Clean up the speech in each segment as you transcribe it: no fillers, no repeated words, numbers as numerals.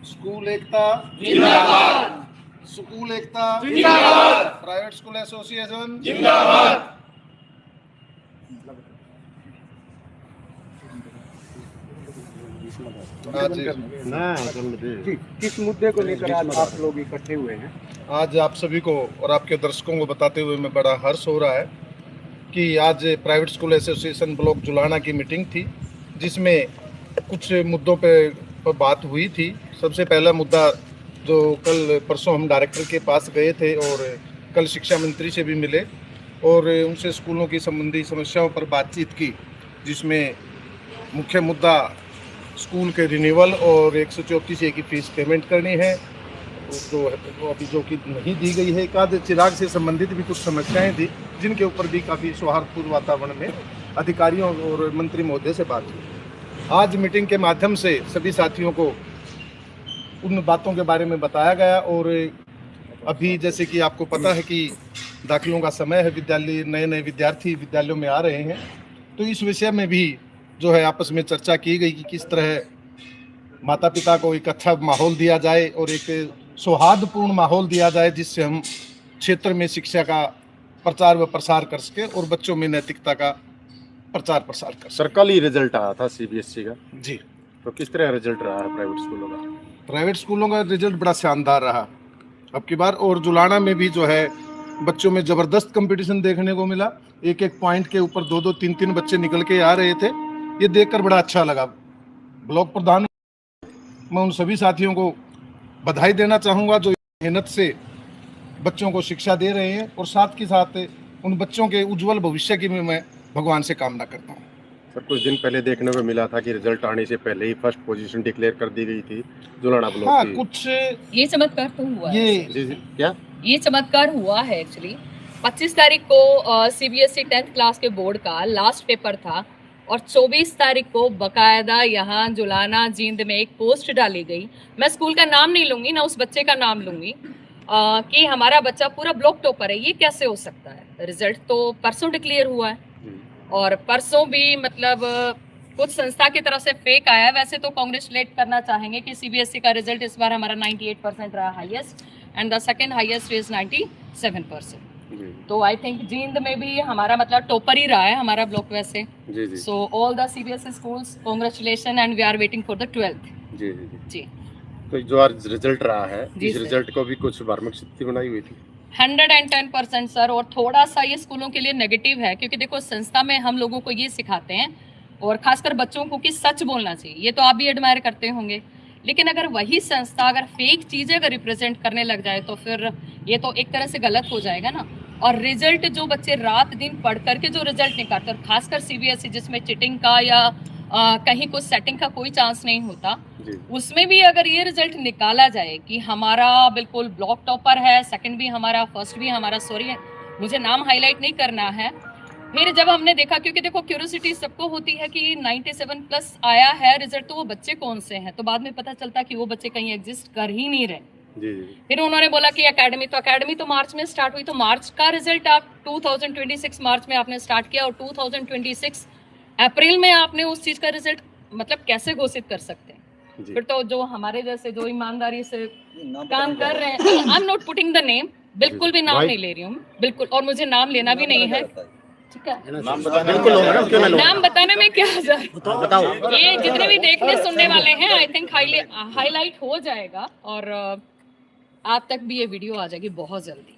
School एकता जिंदाबाद, school एकता जिंदाबाद, private school association जिंदाबाद। किस मुद्दे को लेकर आज आप लोग इकट्ठे हुए हैं? आज आप सभी को और आपके दर्शकों को बताते हुए मैं बड़ा हर्ष हो रहा है कि आज private school association block Julana की मीटिंग थी, जिसमें कुछ मुद्दों पे बात हुई थी। सबसे पहला मुद्दा जो कल परसों हम डायरेक्टर के पास गए थे और कल शिक्षा मंत्री से भी मिले और उनसे स्कूलों की संबंधी समस्याओं पर बातचीत की, जिसमें मुख्य मुद्दा स्कूल के रिन्यूअल और 134A की फीस पेमेंट करनी है, तो अभी जो कि नहीं दी गई है। एक आध चिराग से संबंधित भी कुछ समस्याएं थी, जिनके ऊपर भी काफ़ी सौहार्दपूर्ण वातावरण में अधिकारियों और मंत्री महोदय से बात हुई। आज मीटिंग के माध्यम से सभी साथियों को उन बातों के बारे में बताया गया और अभी जैसे कि आपको पता है कि दाखिलों का समय है, विद्यालय नए विद्यार्थी विद्यालयों में आ रहे हैं, तो इस विषय में भी जो है आपस में चर्चा की गई कि किस तरह माता पिता को एक अच्छा माहौल दिया जाए और एक सौहार्दपूर्ण माहौल दिया जाए, जिससे हम क्षेत्र में शिक्षा का प्रचार व प्रसार कर सके और बच्चों में नैतिकता का प्रचार प्रसार कर सके। सर, कल ही रिजल्ट आया था सीबीएसई का जी, तो किस तरह रिजल्ट रहा है प्राइवेट स्कूलों का? प्राइवेट स्कूलों का रिजल्ट बड़ा शानदार रहा अब की बार, और जुलाना में भी जो है बच्चों में ज़बरदस्त कंपटीशन देखने को मिला। एक एक पॉइंट के ऊपर 2-2, 3-3 बच्चे निकल के आ रहे थे, ये देखकर बड़ा अच्छा लगा। ब्लॉक प्रधान मैं उन सभी साथियों को बधाई देना चाहूँगा जो मेहनत से बच्चों को शिक्षा दे रहे हैं, और साथ के साथ उन बच्चों के उज्जवल भविष्य की मैं भगवान से कामना करता हूँ। सर, कुछ दिन पहले देखने को मिला था कि रिजल्ट आने से पहले ही फर्स्ट पोजीशन डिक्लेयर कर दी गई थी जुलाना ब्लॉक हाँ, की। कुछ ये चमत्कार तो हुआ ये जी, क्या ये चमत्कार हुआ है एक्चुअली। 25 तारीख को सीबीएसई 10th क्लास के बोर्ड का लास्ट पेपर था और 24 तारीख को बकायदा यहाँ जुलाना जींद में एक पोस्ट डाली गई। मैं स्कूल का नाम नहीं लूंगी, ना उस बच्चे का नाम लूंगी, कि हमारा बच्चा पूरा ब्लॉक टॉपर है। ये कैसे हो सकता है? रिजल्ट तो परसों डिक्लेयर हुआ है और परसों भी मतलब कुछ संस्था की तरफ से फेक आया है। वैसे तो कांग्रेचुलेट करना चाहेंगे कि सीबीएसई का रिजल्ट इस बार हमारा 98% रहा highest, and the second highest is 97%। तो आई थिंक जींद में भी हमारा मतलब टॉपर ही रहा है हमारा ब्लॉक वैसे। So all the CBSE schools congratulation and we are waiting for the 12th। जी। तो जो आज रिजल्ट रहा है, इस रिजल्ट को भी कुछ मार्मिक स्थिति बनाई हुई थी 110% सर। और थोड़ा सा ये स्कूलों के लिए नेगेटिव है, क्योंकि देखो संस्था में हम लोगों को ये सिखाते हैं और खासकर बच्चों को कि सच बोलना चाहिए। ये तो आप भी एडमायर करते होंगे, लेकिन अगर वही संस्था अगर फेक चीजें अगर रिप्रेजेंट करने लग जाए तो फिर ये तो एक तरह से गलत हो जाएगा ना। और रिजल्ट जो बच्चे रात दिन पढ़ करके जो रिजल्ट निकालते हैं, खासकर सीबीएसई जिसमें चिटिंग का या कहीं कुछ सेटिंग का कोई चांस नहीं होता, उसमें भी अगर ये रिजल्ट निकाला जाए कि हमारा बिल्कुल ब्लॉक टॉपर है, सेकंड भी हमारा, फर्स्ट भी हमारा, सॉरी मुझे नाम हाईलाइट नहीं करना है। फिर जब हमने देखा, क्योंकि देखो क्यूरियोसिटी सबको होती है कि 97+ आया है रिजल्ट, तो वो बच्चे कौन से हैं, तो बाद में पता चलता कि वो बच्चे कहीं एग्जिस्ट कर ही नहीं रहे। फिर उन्होंने बोला कि एकेडमी तो मार्च में स्टार्ट हुई, तो मार्च का रिजल्ट आप 2026 मार्च में आपने स्टार्ट किया और 2026 अप्रैल में आपने उस चीज का रिजल्ट मतलब कैसे घोषित कर सकते हैं? फिर तो जो हमारे जैसे जो ईमानदारी से काम कर रहे हैं, I am not putting the name, बिल्कुल भी नाम नहीं ले रही हूँ बिल्कुल, और मुझे नाम लेना भी नहीं है, ठीक है? नाम बताने में क्या बताओ, ये जितने भी देखने सुनने वाले हैं आई थिंक हाईलाइट हो जाएगा और आप तक भी ये वीडियो आ जाएगी बहुत जल्दी।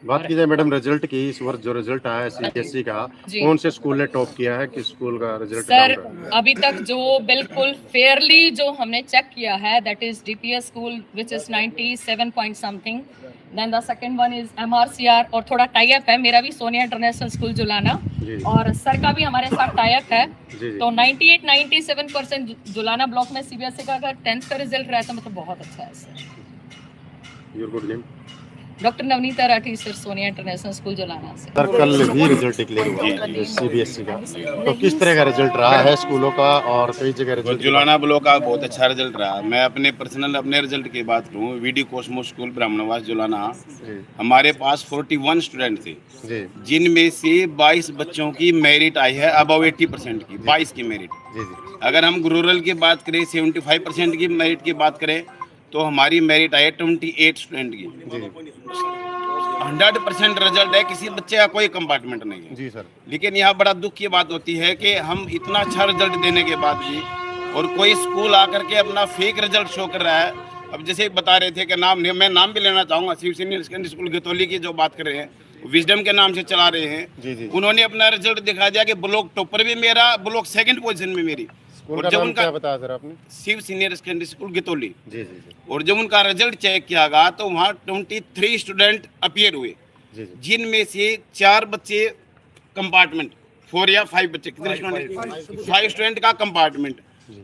बात की जाए मैडम रिजल्ट की, इस वर्ष जो रिजल्ट आया है सीबीएसई का, कौन से स्कूल ने टॉप किया है, किस स्कूल का रिजल्ट? सर अभी तक जो बिल्कुल फेयरली जो हमने चेक किया है, that is DPS school which is 97 point something, then the second one is MRCR, और थोड़ा टाई अप है मेरा भी सोनिया इंटरनेशनल स्कूल जुलाना, और सर का भी हमारे साथ टाई अप है। तो 98-97% जुलाना ब्लॉक में सीबीएसई का अगर 10th का रिजल्ट रहा है तो मतलब बहुत अच्छा है sir. Your good name? Doctor Navneeta Rathi sir, Sonia International School Julana से। सर कल भी रिजल्ट डिक्लेयर हुआ है CBSE का, तो किस तरह का रिजल्ट रहा है स्कूलों का और कई जगह रिजल्ट? जुलाना ब्लॉक का बहुत अच्छा रिजल्ट रहा। मैं अपने पर्सनल अपने रिजल्ट की बात करूँ, VD Cosmo school Brahmanwas Julana, हमारे पास 41 स्टूडेंट थे, जिनमें से 22 बच्चों की मेरिट आई है अबव 80% की, 22 की मेरिट। अगर हम रूरल की बात करें 75% की मेरिट की बात करें तो हमारी मेरिट आई है 28 स्टूडेंट की। 100% रिजल्ट है, किसी बच्चे का कोई कंपार्टमेंट नहीं है। जी सर। लेकिन यहाँ बड़ा दुख की बात होती है कि हम इतना अच्छा रिजल्ट देने के बाद भी और कोई स्कूल आकर के अपना फेक रिजल्ट शो कर रहा है। अब जैसे बता रहे थे कि मैं नाम भी लेना चाहूँगा, शिव सीनियर सेकेंडरी स्कूल गतौली की जो बात कर रहे हैं, विजडम के नाम से चला रहे हैं। जी। उन्होंने अपना रिजल्ट दिखा दिया कि ब्लॉक टॉपर भी मेरा, ब्लॉक सेकंड पोजीशन में मेरी। और जब उनका क्या बताया सर आपने? Shiv senior secondary school Gatauli. जी। और जब उनका रिजल्ट चेक किया गया तो वहाँ 23 स्टूडेंट अपीयर हुए, जिनमें से 4 बच्चे कंपार्टमेंट, 4 या 5 बच्चे, कितने स्टूडेंट? 5 स्टूडेंट का कंपार्टमेंट,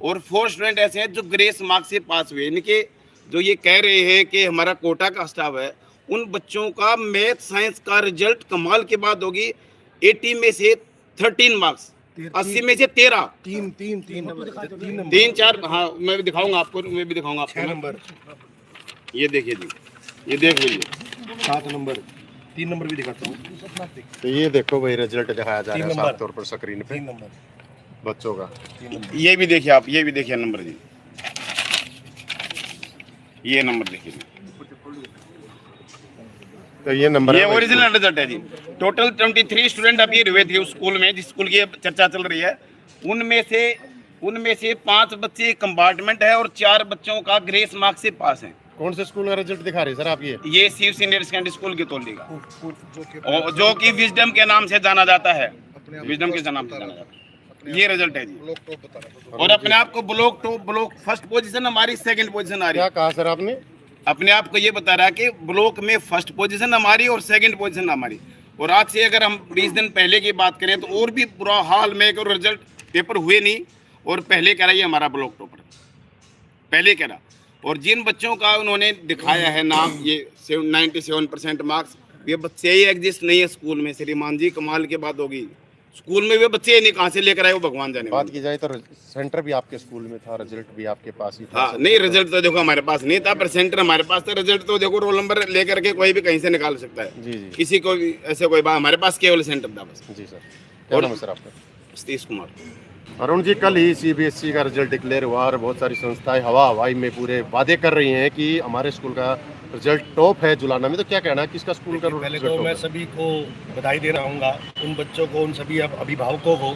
और 4 स्टूडेंट ऐसे हैं जो ग्रेस मार्क्स से पास हुए। यानी कि जो ये कह रहे हैं कि हमारा कोटा का स्टाफ है, उन बच्चों का मैथ साइंस का रिजल्ट कमाल की बात होगी, 80 में से 13 मार्क्स, 80 में से 13, 3-4, हाँ मैं भी दिखाऊंगा आपको, नंबर ये देखिए जी, ये देख लीजिए 7 नंबर, 3 नंबर भी दिखाता हूँ। तो ये देखो भाई रिजल्ट दिखाया जा रहा है साफ तौर पर स्क्रीन पे बच्चों का। ये भी देखिए आप, ये भी देखिए नंबर जी, ये नंबर देखिए। तो ये नंबर, ये ओरिजिनल रिजल्ट है जी। टोटल 23 स्टूडेंट अपीयर हुए थे उस स्कूल में, जिस स्कूल की चर्चा चल रही है। उनमें से 5 बच्चे कंपार्टमेंट है और 4 बच्चों का ग्रेस मार्क से पास है। कौन से स्कूल का रिजल्ट दिखा रहे हैं सर आप? ये शिव सीनियर सेकेंडरी स्कूल गतौली का, जो कि विजडम के नाम से जाना जाता है, विजडम के नाम से जाना जाता है। ये रिजल्ट है जी। और अपने आप को block top, block first position, हमारी सेकंड पोजीशन आ रही है। क्या कहा सर आपने? अपने आप को ये बता रहा है कि ब्लॉक में फर्स्ट पोजीशन हमारी और सेकंड पोजीशन हमारी। और आज से अगर हम 20 दिन पहले की बात करें तो और भी बुरा हाल में, और रिजल्ट पेपर हुए नहीं, और पहले कह रहा है हमारा ब्लॉक टॉपर, पहले कह रहा। और जिन बच्चों का उन्होंने दिखाया है नाम, ये 97% मार्क्स, ये बच्चे ही एग्जिस्ट नहीं है स्कूल में। श्रीमान जी कमाल की बात होगी, स्कूल में वे बच्चे नहीं कहाँ से लेकर आए, वो भगवान जाने। बात की जाए तो सेंटर भी आपके स्कूल में था, रिजल्ट भी आपके पास ही था। हाँ, नहीं रिजल्ट तो देखो हमारे पास नहीं था, पर सेंटर हमारे पास था। रिजल्ट तो देखो रोल नंबर लेकर के कोई भी कहीं से निकाल सकता है। जी। किसी को भी ऐसे कोई बात, हमारे पास केवल सेंटर था बस। जी सर। क्या नाम है सर आपका? सतीश कुमार। अरुण जी, कल ही CBSE का रिजल्ट डिक्लेयर हुआ और बहुत सारी संस्थाएं हवाई में पूरे वादे कर रही हैं कि हमारे स्कूल का रिजल्ट टॉप है जुलाना में, तो क्या कहना है किसका स्कूल का? पहले तो मैं सभी को बधाई देना चाहूँगा, उन बच्चों को, उन सभी अभिभावकों को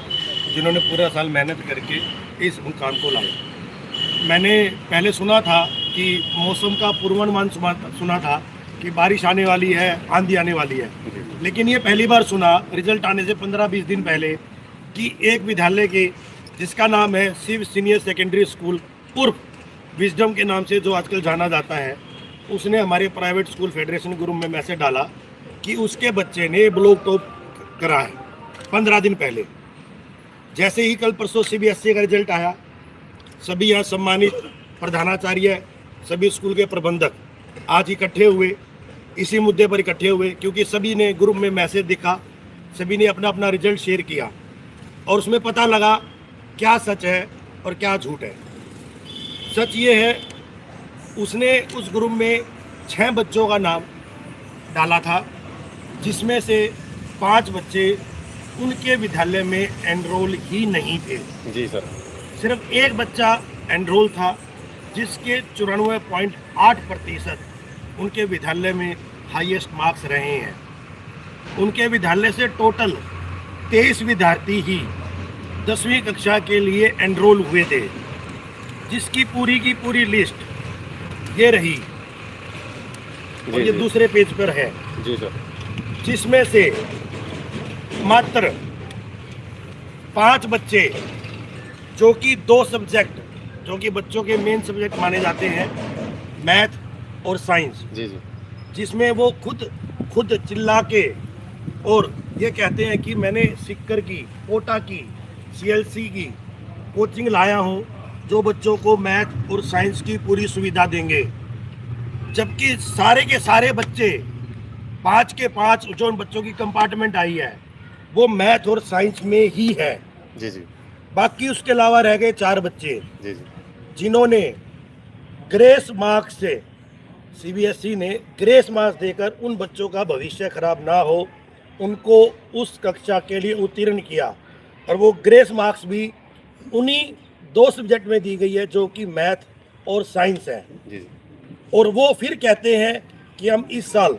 जिन्होंने पूरा साल मेहनत करके इस मुकाम को लाया। मैंने पहले सुना था कि मौसम का पूर्वानुमान सुना था कि बारिश आने वाली है, आंधी आने वाली है, लेकिन ये पहली बार सुना रिजल्ट आने से 15-20 दिन पहले कि एक विद्यालय के, जिसका नाम है शिव सीनियर सेकेंडरी स्कूल उर्फ विजडम के नाम से जो आजकल जाना जाता है, उसने हमारे प्राइवेट स्कूल फेडरेशन ग्रुप में मैसेज डाला कि उसके बच्चे ने ब्लॉक टॉप करा है 15 दिन पहले। जैसे ही कल परसों CBSE का रिजल्ट आया, सभी यहाँ सम्मानित प्रधानाचार्य, सभी स्कूल के प्रबंधक आज इकट्ठे हुए, इसी मुद्दे पर इकट्ठे हुए, क्योंकि सभी ने ग्रुप में मैसेज दिखा, सभी ने अपना अपना रिजल्ट शेयर किया और उसमें पता लगा क्या सच है और क्या झूठ है। सच ये है, उसने उस ग्रुप में 6 बच्चों का नाम डाला था, जिसमें से 5 बच्चे उनके विद्यालय में एनरोल ही नहीं थे। जी सर। सिर्फ एक बच्चा एनरोल था, जिसके 94.8% उनके विद्यालय में हाईएस्ट मार्क्स रहे हैं। उनके विद्यालय से टोटल 23 विद्यार्थी ही 10वीं कक्षा के लिए एनरोल हुए थे, जिसकी पूरी की पूरी लिस्ट ये रही और ये दूसरे पेज पर है। जी सर। जिसमें से मात्र 5 बच्चे, जो कि 2 सब्जेक्ट जो कि बच्चों के मेन सब्जेक्ट माने जाते हैं, मैथ और साइंस, जी, जिसमें वो खुद चिल्ला के और ये कहते हैं कि मैंने सिक्कर की, कोटा की, CLC की कोचिंग लाया हूँ, जो बच्चों को मैथ और साइंस की पूरी सुविधा देंगे। जबकि सारे के सारे बच्चे 5 के 5 जो उन बच्चों की कंपार्टमेंट आई है वो मैथ और साइंस में ही है। जी जी बाकी उसके अलावा रह गए 4 बच्चे जी जी जिन्होंने ग्रेस मार्क्स से, सीबीएसई ने ग्रेस मार्क्स देकर उन बच्चों का भविष्य खराब ना हो उनको उस कक्षा के लिए उत्तीर्ण किया। और वो ग्रेस मार्क्स भी उन्हीं 2 सब्जेक्ट में दी गई है जो कि मैथ और साइंस है। जी जी और वो फिर कहते हैं कि हम इस साल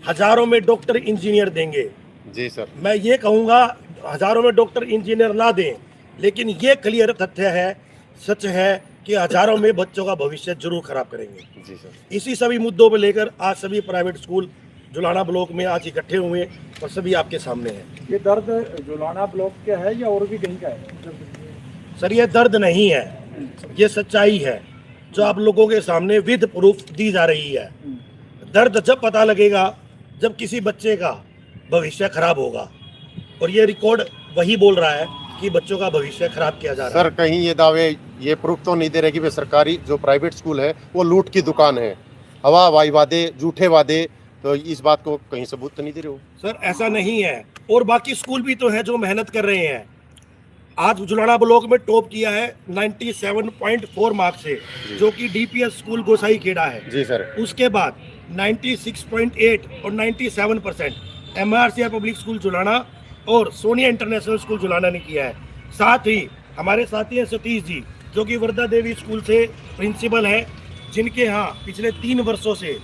हजारों में डॉक्टर इंजीनियर देंगे। जी सर। मैं ये कहूँगा हजारों में डॉक्टर इंजीनियर ना दें, लेकिन ये क्लियर तथ्य है, सच है कि हजारों में बच्चों का भविष्य जरूर खराब करेंगे। जी सर। इसी सभी मुद्दों पर लेकर आज सभी प्राइवेट स्कूल जुलाना ब्लॉक में आज इकट्ठे हुए और सभी आपके सामने हैं। ये दर्द जुलाना ब्लॉक का है या और भी कहीं का है? सर ये दर्द नहीं है, ये सच्चाई है जो आप लोगों के सामने विद प्रूफ दी जा रही है। दर्द जब पता लगेगा जब किसी बच्चे का भविष्य खराब होगा, और ये रिकॉर्ड वही बोल रहा है कि बच्चों का भविष्य खराब किया जा रहा है। सर कहीं ये दावे ये प्रूफ तो नहीं दे रहे कि वे सरकारी जो प्राइवेट स्कूल है वो लूट की दुकान है, हवा हवाई वादे, झूठे वादे, तो इस बात को कहीं सबूत तो नहीं दे रहे हो? सर ऐसा नहीं है, और बाकी स्कूल भी तो हैं जो मेहनत कर रहे हैं। आज जुलाना ब्लॉक में टॉप किया है 97.4 मार्क्स से, जो कि डीपीएस स्कूल गोसाई खेड़ा है। जी सर। उसके बाद 96.8 और 97% एमआरसीआर पब्लिक स्कूल जुलाना और सोनिया इंटरनेशनल स्कूल जुलाना ने किया है। साथ ही हमारे साथी हैं सतीश जी जो कि वर्धा देवी स्कूल से प्रिंसिपल है, जिनके यहाँ पिछले 3 वर्षों से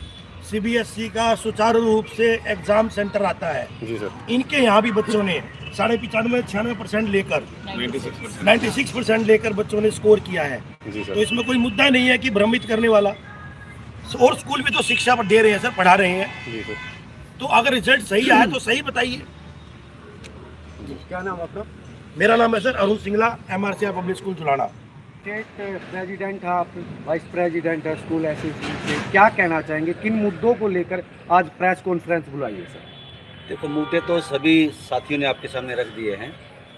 सीबीएसई का सुचारू रूप से एग्जाम सेंटर आता है। जी सर। इनके यहाँ भी बच्चों ने 95-96% लेकर 96% लेकर बच्चों ने स्कोर किया है। जी सर। तो इसमें कोई मुद्दा नहीं है कि भ्रमित करने वाला। और स्कूल भी तो शिक्षा दे रहे हैं सर, पढ़ा रहे हैं। जी सर। तो अगर रिजल्ट सही आया तो सही बताइए। क्या नाम आपका? मेरा नाम है sir Arun Singla, MRCR public school Julana. State president आप, वाइस प्रेसिडेंट है स्कूल एसोसिएशन से, क्या कहना चाहेंगे? किन मुद्दों को लेकर आज प्रेस कॉन्फ्रेंस बुलाई है सर? देखो मुद्दे तो सभी साथियों ने आपके सामने रख दिए हैं।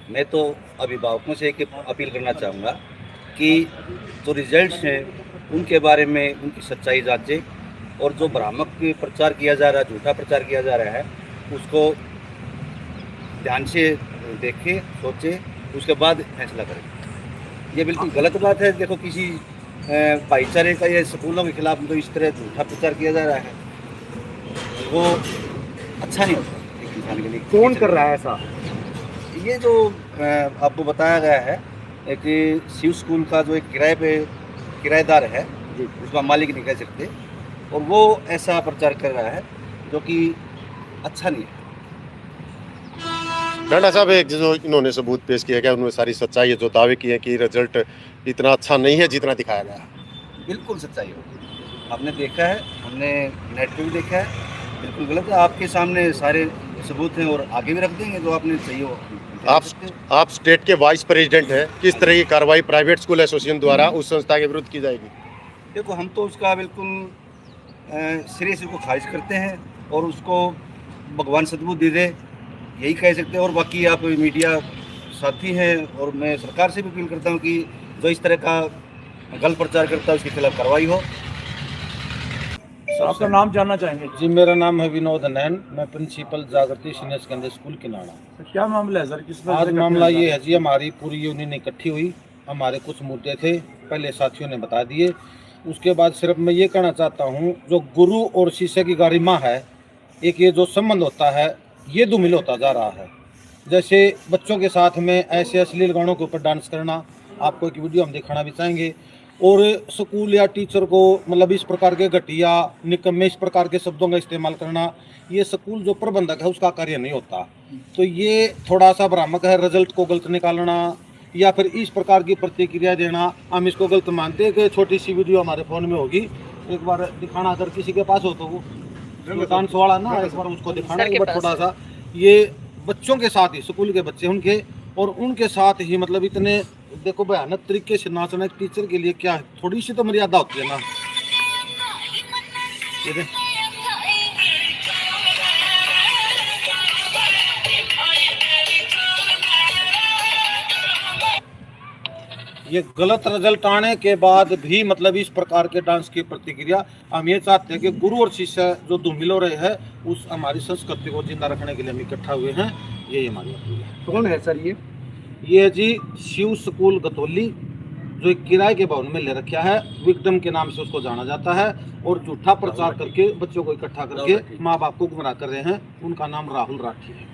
मैं तो अभिभावकों से एक अपील करना चाहूँगा कि जो रिजल्ट्स हैं उनके बारे में उनकी सच्चाई जांचें, और जो भ्रामक प्रचार किया जा रहा है, झूठा प्रचार किया जा रहा है, उसको ध्यान से देखें, सोचें, उसके बाद फैसला करें। ये बिल्कुल गलत बात है। देखो किसी भाईचारे का या स्कूलों के खिलाफ तो इस तरह झूठा प्रचार किया जा रहा है, वो अच्छा नहीं होता एक इंसान के लिए। कौन कर रहा है ऐसा? ये जो आपको बताया गया है कि शिव स्कूल का जो एक किराएदार है, उसका मालिक नहीं कह सकते, और वो ऐसा प्रचार कर रहा है जो कि अच्छा नहीं है। डांडा साहब एक जो इन्होंने सबूत पेश किया गया उन्होंने सारी सच्चाई जो दावे किए कि रिजल्ट इतना अच्छा नहीं है जितना दिखाया गया। बिल्कुल सच्चाई होगी, आपने देखा है, हमने नेट पे भी देखा है, बिल्कुल गलत है। आपके सामने सारे सबूत हैं और आगे भी रख देंगे जो आपने चाहिए हो। आप स्टेट के वाइस प्रेसिडेंट हैं, किस तरह की कार्रवाई प्राइवेट स्कूल एसोसिएशन द्वारा उस संस्था के विरुद्ध की जाएगी? देखो हम तो उसका बिल्कुल सिरे से उसको खारिज करते हैं और उसको भगवान सद्बुद्धि दे दे, यही कह सकते हैं। और बाकी आप मीडिया साथी हैं, और मैं सरकार से भी अपील करता हूं कि जो इस तरह का गलत प्रचार करता है उसके खिलाफ कार्रवाई हो। आपका नाम जानना चाहेंगे? जी मेरा नाम है विनोद नैन, मैं प्रिंसिपल जागृति सीनियर सेकेंडरी स्कूल किनाड़ा। तो क्या मामला है सर? किस आज मामला ये है जी, हमारी पूरी यूनियन इकट्ठी हुई, हमारे कुछ मुद्दे थे, पहले साथियों ने बता दिए। उसके बाद सिर्फ मैं ये कहना चाहता हूँ, जो गुरु और शिष्य की गरिमा है, एक ये जो संबंध होता है ये धूमिल होता जा रहा है। जैसे बच्चों के साथ में ऐसे अश्लील गानों के ऊपर डांस करना, आपको एक वीडियो हम दिखाना भी चाहेंगे, और स्कूल या टीचर को मतलब इस प्रकार के घटिया निकम्मे इस प्रकार के शब्दों का इस्तेमाल करना, ये स्कूल जो प्रबंधक है उसका कार्य नहीं होता। तो ये थोड़ा सा भ्रामक है। रिजल्ट को गलत निकालना या फिर इस प्रकार की प्रतिक्रिया देना, हम इसको गलत मानते हैं। कि छोटी सी वीडियो हमारे फ़ोन में होगी, एक बार दिखाना, अगर किसी के पास हो तो वो डांस वाला ना, एक बार उसको दिखाना एक बार थोड़ा सा। ये बच्चों के साथ ही, स्कूल के बच्चे उनके, और उनके साथ ही मतलब इतने देखो भयानक तरीके से नाचना एक टीचर के लिए क्या है, थोड़ी सी तो मर्यादा होती है ना। ये गलत रिजल्ट आने के बाद भी मतलब इस प्रकार के डांस की प्रतिक्रिया हम ये चाहते हैं कि गुरु और शिष्य जो धूमिल हो रहे हैं उस हमारी संस्कृति को जिंदा रखने के लिए हम इकट्ठा हुए हैं। यही हमारी अपील है। कौन है सर ये जी शिव स्कूल गतौली, जो एक किराए के भवन में ले रखा है, विक्रम के नाम से उसको जाना जाता है, और झूठा प्रचार करके बच्चों को इकट्ठा करके माँ बाप को गुमराह कर रहे हैं। उनका नाम राहुल राठी है।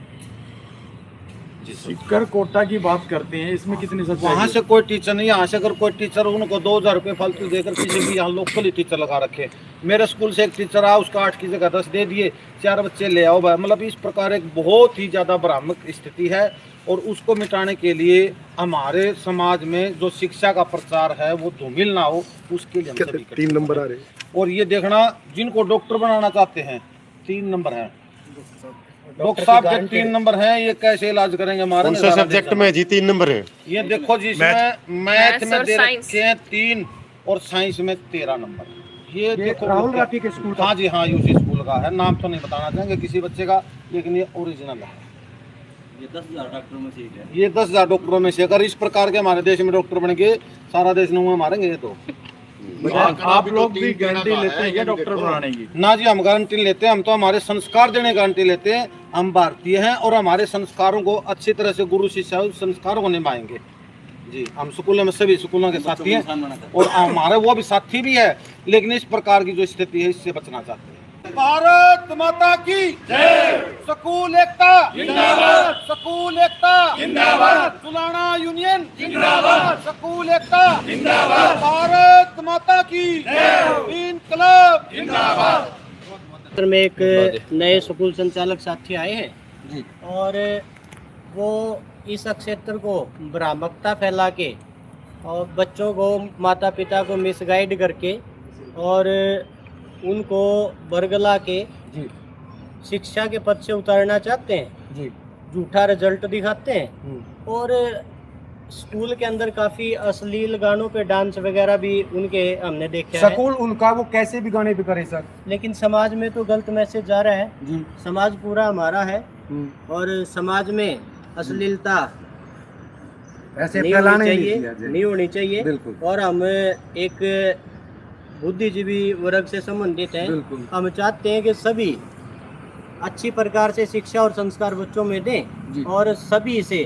सीकर कोटा की बात करते हैं, इसमें कितनी सच्चाई है? वहाँ से कोई टीचर नहीं, यहाँ से अगर कोई टीचर उनको 2000 रुपये फालतू देकर किसी भी यहाँ लोकल ही टीचर लगा रखे। मेरे स्कूल से एक टीचर आया, उसका 8 की जगह 10 दे दिए, 4 बच्चे ले आओ भाई। मतलब इस प्रकार एक बहुत ही ज़्यादा भ्रामक स्थिति है, और उसको मिटाने के लिए हमारे समाज में जो शिक्षा का प्रचार है वो धूमिल ना हो, उसके लिए हम सभी 3 नंबर आ रहे हैं। और ये देखना, जिनको डॉक्टर बनाना चाहते हैं 3 नंबर है, डॉक्टर साहब के 3 नंबर हैं, ये कैसे इलाज करेंगे हमारे? कौन सा सब्जेक्ट में जी 3 नंबर है? ये देखो जी, इसमें मैथ में दे रखे हैं 3 और साइंस में 13 नंबर। ये देखो राहुल राठी के स्कूल का? हाँ जी हाँ, यूसी स्कूल का है। नाम तो नहीं बताना चाहेंगे किसी बच्चे का, लेकिन ये ओरिजिनल है। ये 10,000 डॉक्टरों में से एक है। ये 10,000 डॉक्टरों में से अगर इस प्रकार के हमारे देश में डॉक्टर बन गए, सारा देश नूंह मारेंगे। ये तो आप लोग भी गारंटी लेते हैं क्या डॉक्टर बनाने की? ना जी, हम गारंटी लेते हैं। हम तो हमारे संस्कार देने गारंटी लेते हैं। हम भारतीय हैं और हमारे संस्कारों को अच्छी तरह से गुरु शिष्य संस्कारों को निभाएंगे जी। हम स्कूलों में सभी स्कूलों के साथी हैं, और हमारे वो भी साथी भी है, लेकिन इस प्रकार की जो स्थिति है इससे बचना चाहते हैं। भारत माता की जय। स्कूल एकता जिंदाबाद, स्कूल एकता जिंदाबाद, जुलाना यूनियन जिंदाबाद, स्कूल एकता जिंदाबाद, भारत माता की जय, इनकलाब जिंदाबाद। में एक नए स्कूल संचालक साथी आए हैं जी, और वो इस क्षेत्र को भ्रामकता फैला के और बच्चों को, माता पिता को मिसगाइड करके और उनको बरगला के जी शिक्षा के पद से उतारना चाहते हैं जी। झूठा रिजल्ट दिखाते हैं, और स्कूल के अंदर काफ़ी अश्लील गानों पे डांस वगैरह भी उनके हमने देखे हैं। स्कूल उनका वो कैसे भी गाने भी करे सर, लेकिन समाज में तो गलत मैसेज जा रहा है जी। समाज पूरा हमारा है, और समाज में अश्लीलता ऐसे नहीं फैलाने नहीं होनी चाहिए। बिल्कुल। और हम एक बुद्धिजीवी वर्ग से संबंधित हैं। बिल्कुल। हम चाहते हैं कि सभी अच्छी प्रकार से शिक्षा और संस्कार बच्चों में दें, और सभी से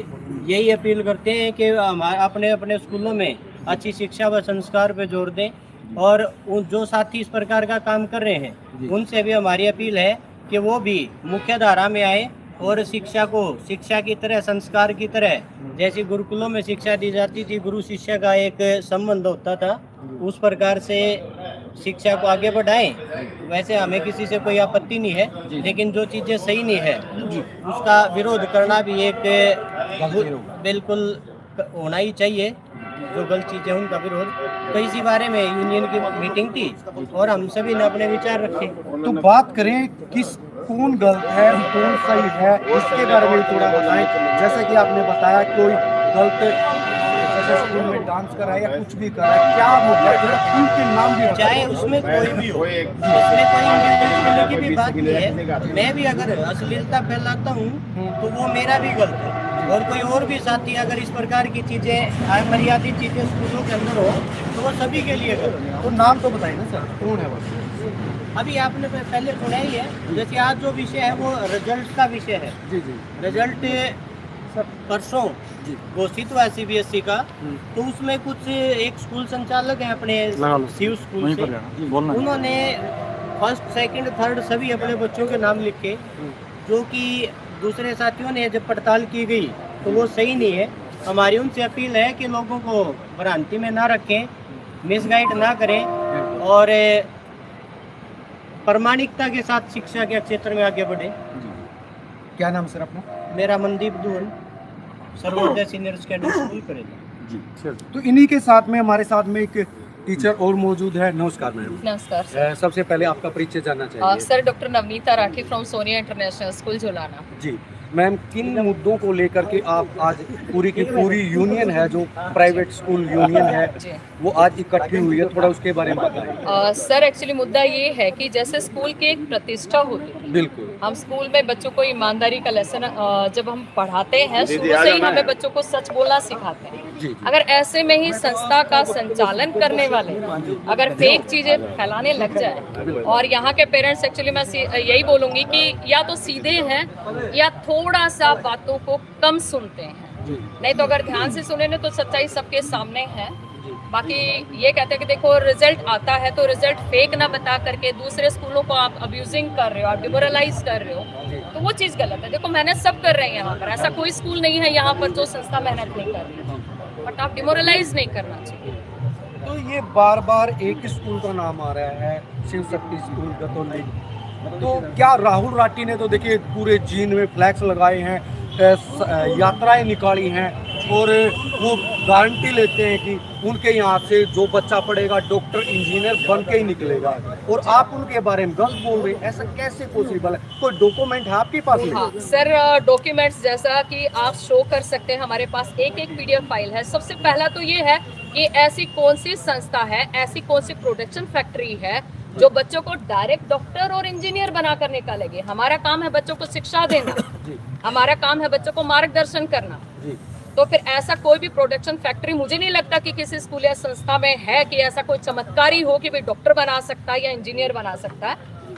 यही अपील करते हैं कि अपने अपने स्कूलों में अच्छी शिक्षा व संस्कार पर जोर दें, और जो साथी इस प्रकार का काम कर रहे हैं उनसे भी हमारी अपील है कि वो भी मुख्य धारा में आए, और शिक्षा को शिक्षा की तरह, संस्कार की तरह, जैसे गुरुकुलों में शिक्षा दी जाती थी, गुरु शिष्य का एक संबंध होता था, उस प्रकार से शिक्षा को आगे बढ़ाएं। वैसे हमें किसी से कोई आपत्ति नहीं है, लेकिन जो चीज़ें सही नहीं है उसका विरोध करना भी एक बिल्कुल होना ही चाहिए। जो गलत चीज़ें उनका विरोध, तो इसी बारे में यूनियन की मीटिंग थी, और हम सभी ने अपने विचार रखे। तो बात करें किस कौन गलत है कौन सही है, इसके बारे में थोड़ा बताएं। जैसे कि आपने बताया कोई गलत जैसे स्कूल में डांस कर रहा है या कुछ भी कर रहा है, क्या मुद्दा है? उनके नाम भी चाहे उसमें कोई भी हो, उसमें कोई इंडिविजुअल की भी बात नहीं है। मैं भी अगर अश्लीलता फैलाता हूँ तो वो मेरा भी गलत है, और कोई और भी साथी अगर इस प्रकार की चीज़ें, अमर्यादित चीज़ें स्कूलों के अंदर हो, तो वो सभी के लिए गलत है। तो नाम तो बताइए ना सर, कौन है वो? अभी आपने पहले सुना ही है, जैसे आज जो विषय है वो रिजल्ट का विषय है। जी जी। रिजल्ट परसों घोषित हुआ CBSE का, तो उसमें कुछ एक स्कूल संचालक हैं अपने शिव स्कूल से, उन्होंने फर्स्ट, सेकंड, थर्ड सभी अपने बच्चों के नाम लिखे, जो कि दूसरे साथियों ने जब पड़ताल की गई तो वो सही नहीं है। हमारी उनसे अपील है कि लोगों को भ्रांति में ना रखें, मिसगाइड ना करें, और प्रामाणिकता के साथ शिक्षा के क्षेत्र में आगे बढ़े। क्या नाम सर अपना? मेरा Mandeep Doon, Sarvodaya senior secondary school करेगा जी। तो इन्हीं के साथ में हमारे साथ में एक टीचर और मौजूद है। नमस्कार मैम। नमस्कार सर। सबसे पहले आपका परिचय जानना चाहिए। Sir doctor Navneeta Rathi from Sonia International School Julana. जी मैम, किन मुद्दों को लेकर के आप आज पूरी की पूरी यूनियन है, जो प्राइवेट स्कूल यूनियन है, वो आज इकट्ठी हुई है, थोड़ा उसके बारे में बताइए। सर एक्चुअली मुद्दा ये है कि जैसे स्कूल की एक प्रतिष्ठा होती है, बिल्कुल, हम स्कूल में बच्चों को ईमानदारी का लेसन जब हम पढ़ाते हैं, शुरू से ही हमें बच्चों को सच बोलना सिखाते हैं। अगर ऐसे में ही संस्था का संचालन करने वाले अगर फेक चीजें फैलाने लग जाए, और यहाँ के पेरेंट्स एक्चुअली मैं यही बोलूंगी कि या तो सीधे हैं या थोड़ा सा बातों को कम सुनते हैं, नहीं तो अगर ध्यान से सुने तो सच्चाई सबके सामने है। बाकी ये कहते हैं कि देखो रिजल्ट आता है तो रिजल्ट फेक ना बता करके दूसरे स्कूलों को आप अब्यूजिंग कर रहे हो, आप डिमोरलाइज कर रहे हो, तो वो चीज़ गलत है। देखो मेहनत सब कर रहे हैं यहाँ पर, ऐसा कोई स्कूल नहीं है यहाँ पर जो संस्था मेहनत नहीं कर रही है, बट आप डिमोरलाइज नहीं करना चाहिए। तो ये बार बार एक ही स्कूल का नाम आ रहा है, शिव शक्ति स्कूल गतौली, तो क्या राहुल राठी ने तो देखिए पूरे जींद में फ्लैक्स लगाए हैं, यात्राएं निकाली हैं और वो गारंटी लेते हैं कि उनके यहाँ से जो बच्चा पढ़ेगा डॉक्टर इंजीनियर बन के ही निकलेगा, और आप उनके बारे में गलत बोल रहे हैं, ऐसा कैसे पॉसिबल है? कोई डॉक्यूमेंट है आपके पास? हाँ सर, डॉक्यूमेंट्स जैसा कि आप शो कर सकते हैं, हमारे पास एक PDF फाइल है। सबसे पहला तो ये है कि ऐसी कौन सी संस्था है, ऐसी कौन सी प्रोडक्शन फैक्ट्री है जो बच्चों को डायरेक्ट डॉक्टर और इंजीनियर बना कर निकालेगी। हमारा काम है बच्चों को शिक्षा देना, हमारा काम है बच्चों को मार्गदर्शन करना। तो फिर ऐसा कोई भी प्रोडक्शन फैक्ट्री मुझे नहीं लगता कि किसी स्कूल या संस्था में है कि ऐसा कोई चमत्कारी हो कि भाई डॉक्टर बना सकता है या इंजीनियर बना सकता है।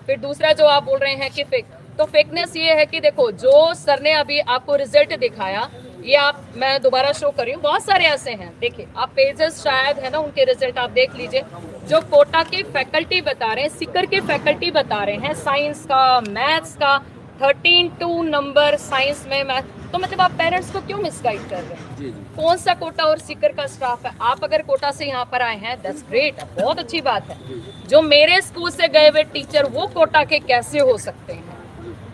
फिर दूसरा जो आप बोल रहे हैं कि फेक, तो फेकनेस ये है कि देखो जो सर ने अभी आपको रिजल्ट दिखाया, ये मैं दोबारा शो कर रही हूँ, बहुत सारे ऐसे हैं, देखिए आप पेजेस शायद है ना उनके रिजल्ट आप देख लीजिए, जो कोटा के फैकल्टी बता रहे हैं, सीकर के फैकल्टी बता रहे हैं साइंस का, मैथ्स का 13-2 नंबर साइंस में मैथ, तो मतलब आप पेरेंट्स को क्यों मिसगाइड कर रहे हैं? कौन सा कोटा और सीकर का स्टाफ है? आप अगर कोटा से यहाँ पर आए हैं दैट्स ग्रेट, बहुत अच्छी बात है। जो मेरे स्कूल से गए हुए टीचर वो कोटा के कैसे हो सकते हैं?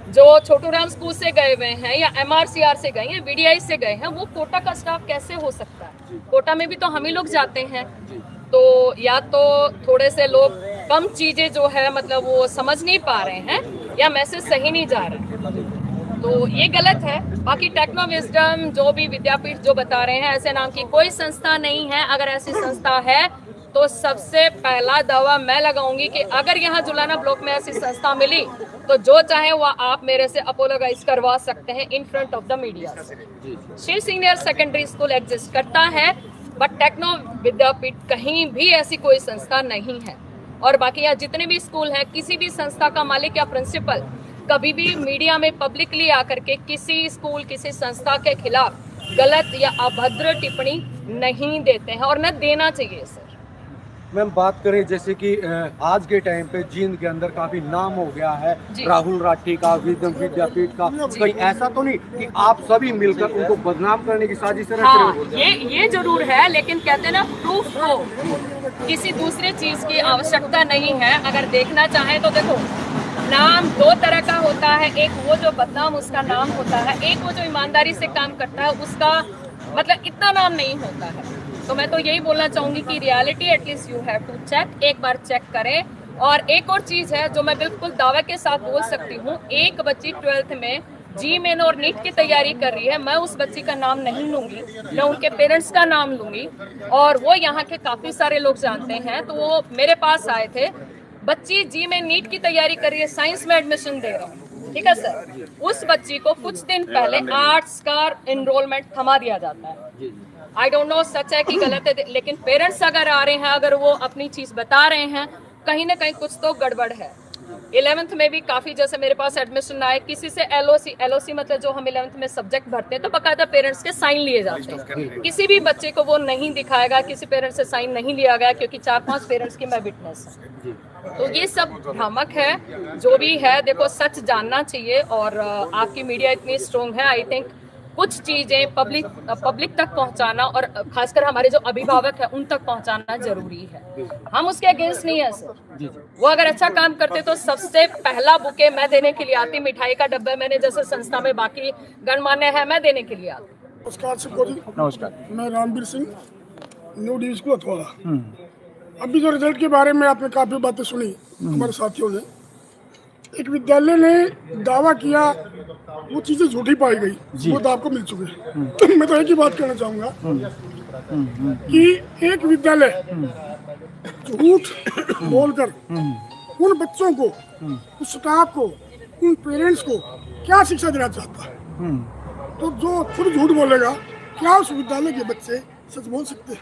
जो छोटू राम स्कूल से गए हुए हैं या MRCR से गए हैं, VDI से गए हैं, वो कोटा का स्टाफ कैसे हो सकता है? कोटा में भी तो हम ही लोग जाते हैं। तो या तो थोड़े से लोग कम चीजें जो है मतलब वो समझ नहीं पा रहे हैं या मैसेज सही नहीं जा रहे हैं, तो ये गलत है। बाकी टेक्नो विजडम जो भी विद्यापीठ जो बता रहे हैं, ऐसे नाम की कोई संस्था नहीं है। अगर ऐसी संस्था है तो सबसे पहला दावा मैं लगाऊंगी कि अगर यहाँ जुलाना ब्लॉक में ऐसी संस्था मिली तो जो चाहे वो आप मेरे से अपोलोगाइज करवा सकते हैं in front of the media. Shiv senior secondary School exist करता है, बट टेक्नो विद्यापीठ कहीं भी ऐसी कोई संस्था नहीं है। और बाकी यहाँ जितने भी स्कूल हैं, किसी भी संस्था का मालिक या प्रिंसिपल कभी भी मीडिया में पब्लिकली आकर के किसी स्कूल किसी संस्था के खिलाफ गलत या अभद्र टिप्पणी नहीं देते हैं और न देना चाहिए सर। मैम बात करें जैसे कि आज के टाइम पे जींद के अंदर काफी नाम हो गया है राहुल राठी का, विद्यापीठ का, कहीं ऐसा तो नहीं कि आप सभी मिलकर उनको बदनाम करने की साजिश रच रहे हो? ये जरूर है, लेकिन कहते हैं ना प्रूफ को किसी दूसरे चीज की आवश्यकता नहीं है। अगर देखना चाहें तो देखो नाम दो तरह का होता है, एक वो जो बदनाम उसका नाम होता है, एक वो जो ईमानदारी से काम करता है उसका मतलब इतना नाम नहीं होता है। तो मैं तो यही बोलना चाहूंगी कि reality at least you have to check, एक बार चेक करें। और एक और चीज है जो मैं बिल्कुल दावे के साथ बोल सकती हूँ, एक बच्ची 12th में GMAIN और नीट की तैयारी कर रही है, मैं उस बच्ची का नाम नहीं लूंगी, मैं उनके पेरेंट्स का नाम लूंगी और वो यहाँ के काफी सारे लोग जानते हैं। तो वो मेरे पास आए थे, बच्ची GMAIN नीट की तैयारी कर रही है, साइंस में एडमिशन दे रहा हूँ, ठीक है सर। उस बच्ची को कुछ दिन पहले आर्ट्स का एनरोलमेंट थमा दिया जाता है। आई डोंट नो सच है कि गलत है, लेकिन पेरेंट्स अगर आ रहे हैं, अगर वो अपनी चीज बता रहे हैं, कहीं ना कहीं कुछ तो गड़बड़ है। 11th में भी काफी जैसे मेरे पास एडमिशन आए, किसी से LOC मतलब जो हम 11th में सब्जेक्ट भरते हैं तो बकायदा पेरेंट्स के साइन लिए जाते हैं। किसी भी बच्चे को वो नहीं दिखाएगा, किसी पेरेंट्स से साइन नहीं लिया गया, क्योंकि 4-5 पेरेंट्स की मैं विटनेस हूँ। तो ये सब भ्रामक है, जो भी है देखो सच जानना चाहिए। और आपकी मीडिया इतनी स्ट्रॉन्ग है, आई थिंक कुछ चीजें पब्लिक तक पहुंचाना और खासकर हमारे जो अभिभावक हैं उन तक पहुंचाना जरूरी है। हम उसके अगेंस्ट नहीं है सर, वो अगर अच्छा काम करते तो सबसे पहला बुके मैं देने के लिए आती, मिठाई का डब्बा मैंने जैसे संस्था में बाकी गणमान्य है मैं देने के लिए आती। नमस्कार, मैं Ramveer Singh, new D school Athwada. अभी जो रिजल्ट के बारे में आपने काफी बातें सुनी हमारे साथियों ने, एक विद्यालय ने दावा किया, वो चीजें झूठी पाई गई, वो दाव को मिल चुके। मैं तो एक ही बात कहना चाहूंगा कि एक विद्यालय झूठ बोलकर उन बच्चों को, उस स्टाफ को, उन पेरेंट्स को क्या शिक्षा देना चाहता है। तो जो खुद झूठ बोलेगा, क्या उस विद्यालय के बच्चे सच बोल सकते हैं।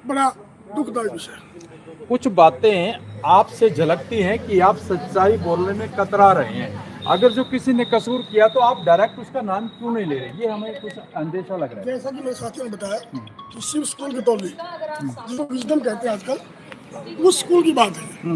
बड़ा दुखदायक विषय। कुछ बातें आपसे झलकती हैं कि आप सच्चाई बोलने में कतरा रहे हैं। अगर जो किसी ने कसूर किया तो आप डायरेक्ट उसका नाम क्यों नहीं ले रहे? ये हमें कुछ अंदेशा लग रहा है। जैसा कि मेरे साथियों ने बताया कि शिव स्कूल के तौर जिसको विजडम कहते हैं आजकल, उस स्कूल की बात है।